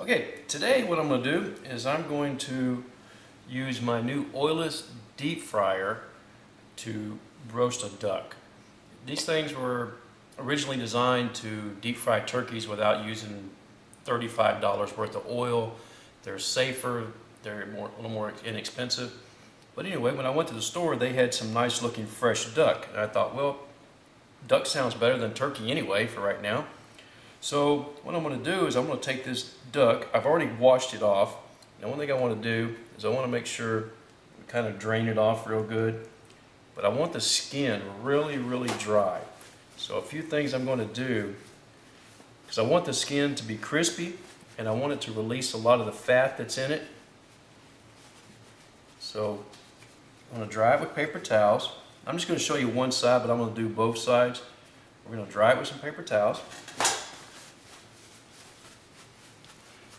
Okay, today what I'm going to do is I'm going to use my new oilless deep fryer to roast a duck. These things were originally designed to deep fry turkeys without using $35 worth of oil. They're safer, they're a little more inexpensive. But anyway, when I went to the store, they had some nice looking fresh duck. And I thought, well, duck sounds better than turkey anyway for right now. So what I'm going to do is I'm going to take this duck. I've already washed it off. Now one thing I want to do is I want to make sure we kind of drain it off real good. But I want the skin really, really dry. So a few things I'm going to do, because I want the skin to be crispy and I want it to release a lot of the fat that's in it. So I'm going to dry it with paper towels. I'm just going to show you one side, but I'm going to do both sides. We're going to dry it with some paper towels.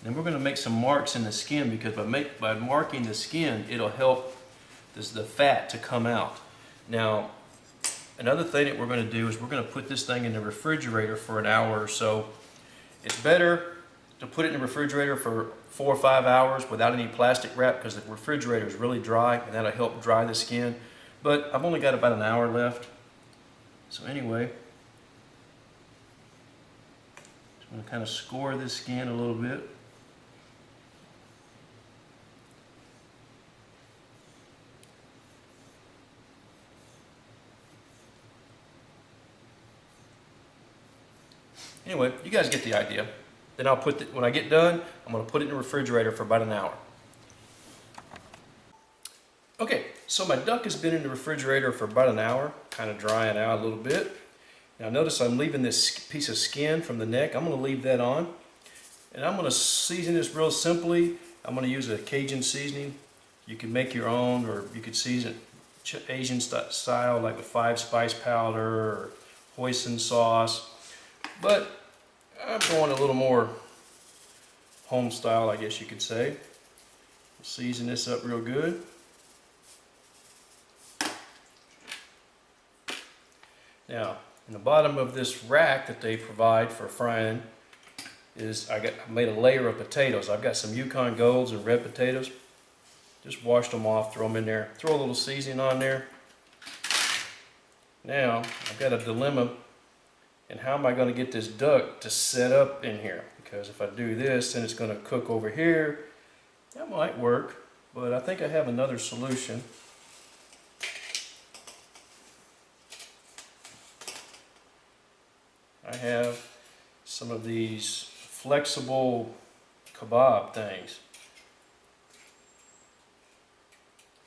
Then we're going to make some marks in the skin, because by marking the skin, it'll help the fat to come out. Now, another thing that we're going to do is we're going to put this thing in the refrigerator for an hour or so. It's better to put it in the refrigerator for 4 or 5 hours without any plastic wrap, because the refrigerator is really dry and that'll help dry the skin. But I've only got about an hour left. So anyway, I'm going to kind of score this skin a little bit. Anyway, you guys get the idea. Then I'll when I get done, I'm going to put it in the refrigerator for about an hour. Okay, so my duck has been in the refrigerator for about an hour, kind of drying out a little bit. Now notice I'm leaving this piece of skin from the neck. I'm going to leave that on. And I'm going to season this real simply. I'm going to use a Cajun seasoning. You can make your own, or you could season it Asian style, like with 5 spice powder or hoisin sauce. But I'm going a little more home style, I guess you could say. Season this up real good. Now, in the bottom of this rack that they provide for frying is I made a layer of potatoes. I've got some Yukon Golds and red potatoes. Just washed them off, throw them in there. Throw a little seasoning on there. Now, I've got a dilemma. And how am I going to get this duck to set up in here? Because if I do this, then it's going to cook over here. That might work, but I think I have another solution. I have some of these flexible kebab things.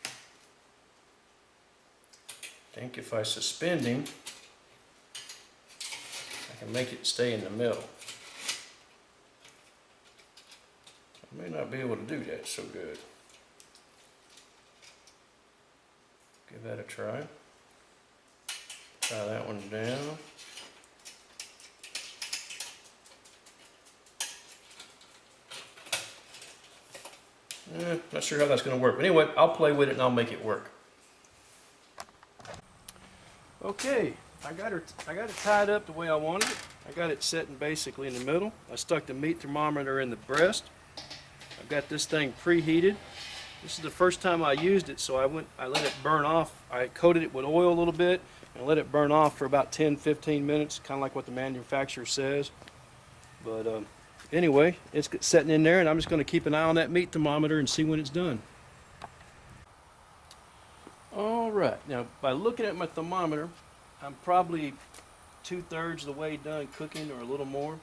I think if I suspend him, and make it stay in the middle. I may not be able to do that so good. Give that a try. Tie that one down. Not sure how that's going to work, but anyway, I'll play with it and I'll make it work. Okay. I got it tied up the way I wanted it. I got it sitting basically in the middle. I stuck the meat thermometer in the breast. I've got this thing preheated. This is the first time I used it, so I let it burn off. I coated it with oil a little bit and let it burn off for about 10-15 minutes, kind of like what the manufacturer says. But anyway, it's sitting in there, and I'm just going to keep an eye on that meat thermometer and see when it's done. All right, now by looking at my thermometer, I'm probably 2/3 of the way done cooking, or a little more.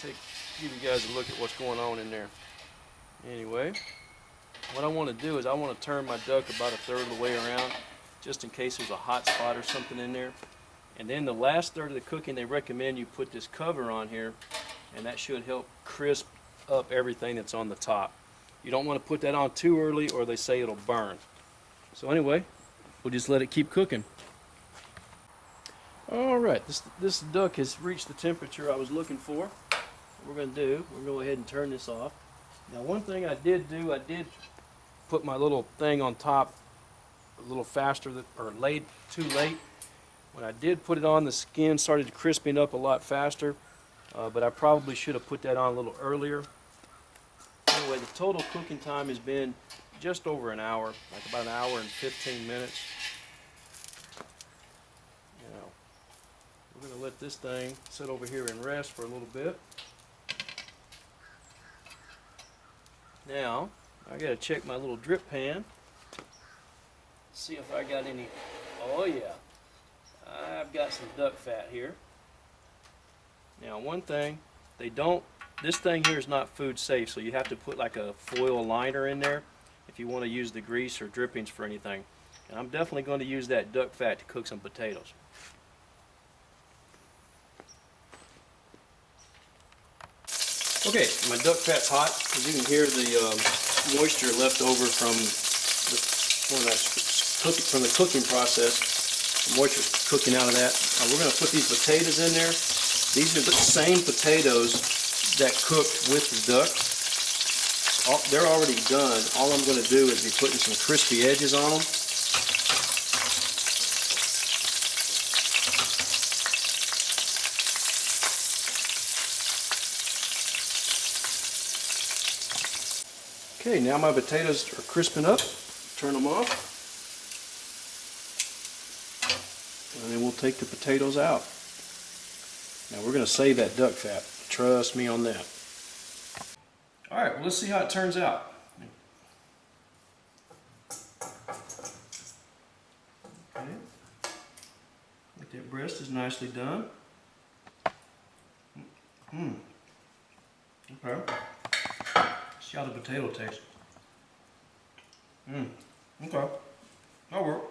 Give you guys a look at what's going on in there. Anyway, what I want to do is I want to turn my duck about 1/3 of the way around, just in case there's a hot spot or something in there. And then the last third of the cooking, they recommend you put this cover on here, and that should help crisp up everything that's on the top. You don't want to put that on too early, or they say it'll burn. So anyway, we'll just let it keep cooking. Alright, this duck has reached the temperature I was looking for. What we're going to do, we're going to go ahead and turn this off. Now one thing I did do, I did put my little thing on top a little faster, or too late. When I did put it on, the skin started crisping up a lot faster. but I probably should have put that on a little earlier. Anyway, the total cooking time has been just over an hour, like about an hour and 15 minutes. Now, we're going to let this thing sit over here and rest for a little bit. Now, I got to check my little drip pan. See if I got any. Oh yeah, I've got some duck fat here. Now, one thing, this thing here is not food safe, so you have to put like a foil liner in there if you want to use the grease or drippings for anything. And I'm definitely going to use that duck fat to cook some potatoes. Okay, my duck fat's hot. As you can hear, the moisture left over from the cooking process. The moisture cooking out of that. We're going to put these potatoes in there. These are the same potatoes that cooked with the duck. They're already done. All I'm going to do is be putting some crispy edges on them. Okay, now my potatoes are crisping up. Turn them off. And then we'll take the potatoes out. Now we're going to save that duck fat. Trust me on that. Alright, well, let's see how it turns out. Okay. Like that breast is nicely done. Okay. See how the potato tastes. Okay. That'll work.